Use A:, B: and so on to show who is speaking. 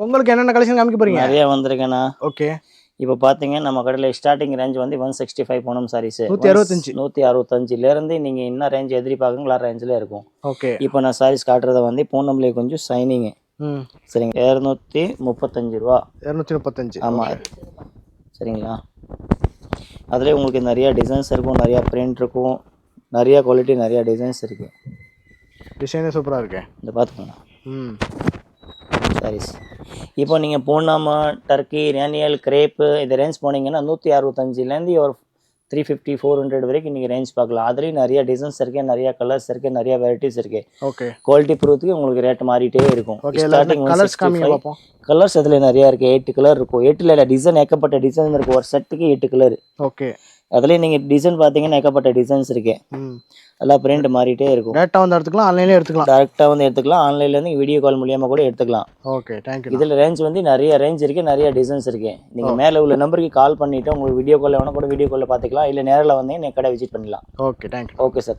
A: உங்களுக்கு என்னென்ன கலெக்ஷன் காமிக்க போறீங்க?
B: நிறைய வந்திருக்கேண்ணா.
A: ஓகே.
B: இப்போ பார்த்தீங்க நம்ம கடையில் ஸ்டார்டிங் ரேஞ்ச் வந்து 165 போனோம் சாரீஸ்.
A: 165.
B: 165லேருந்து நீங்கள் என்ன ரேஞ்ச் எதிர்பார்க்குங்களா ரேஞ்சில் இருக்கும்.
A: ஓகே.
B: இப்போ நான் சாரீஸ் காட்டுறத வந்து பூனம்லேயே கொஞ்சம் ஷைனிங்கு. சரிங்க. 235 ரூபா.
A: 235.
B: ஆமாம். சரிங்களா. அதிலே உங்களுக்கு நிறையா டிசைன்ஸ் இருக்கும், நிறையா பிரிண்ட் இருக்கும், நிறையா குவாலிட்டி, நிறையா டிசைன்ஸ் இருக்குது.
A: டிசைனே சூப்பராக இருக்கு.
B: இந்த பார்த்துக்கோங்க சாரீஸ். இப்போ நீங்கள் பூனம், டர்க்கி, ரேனியல், கிரேப்பு இந்த ரேஞ்ச் போனீங்கன்னா 165லேருந்து ஒரு 350 400 வரைக்கும் நீங்கள் ரேஞ்ச் பார்க்கலாம். அதுலேயும் நிறைய டிசைன்ஸ் இருக்குது, நிறைய கலர்ஸ் இருக்குது, நிறைய வெரைட்டிஸ் இருக்குது.
A: ஓகே.
B: குவாலிட்டி பொறுத்துக்கு உங்களுக்கு ரேட் மாறிட்டே இருக்கும். ஸ்டார்டிங்
A: கலர்ஸ் காமிங்க பார்ப்போம்.
B: கலர்ஸ் அதில் நிறையா இருக்குது. 8 கலர் இருக்கும். 8 டிசைன் ஏகப்பட்ட டிசைன் இருக்குது. ஒரு செட்டுக்கு 8 கலர்.
A: ஓகே.
B: அதுலேயே நீங்கள் டிசைன் பார்த்தீங்கன்னா ஏகப்பட்ட டிசைன்ஸ் இருக்கு. எல்லாம் பிரிண்ட் மாறிட்டே இருக்கும்.
A: டேரெக்டாக வந்து எடுத்துக்கலாம், ஆன்லைன்லேயே எடுத்துக்கலாம்.
B: டேரெக்டாக வந்து எடுத்துக்கலாம், ஆன்லைன்லேருந்து வீடியோ கால் மூலியமாக கூட எடுத்துக்கலாம்.
A: Okay, thank you.
B: இதில் ரேஞ்ச் வந்து நிறைய ரேஞ்ச் இருக்குது, நிறைய டிசைன்ஸ் இருக்குது. நீங்கள் மேலே உள்ள நம்பருக்கு கால் பண்ணிவிட்டு உங்களுக்கு வீடியோ காலில் வேணால் கூட வீடியோ காலில் பார்த்துக்கலாம். இல்லை நேரில் வந்து கடை விசிட் பண்ணலாம்.
A: Okay, thank you.
B: Okay sir.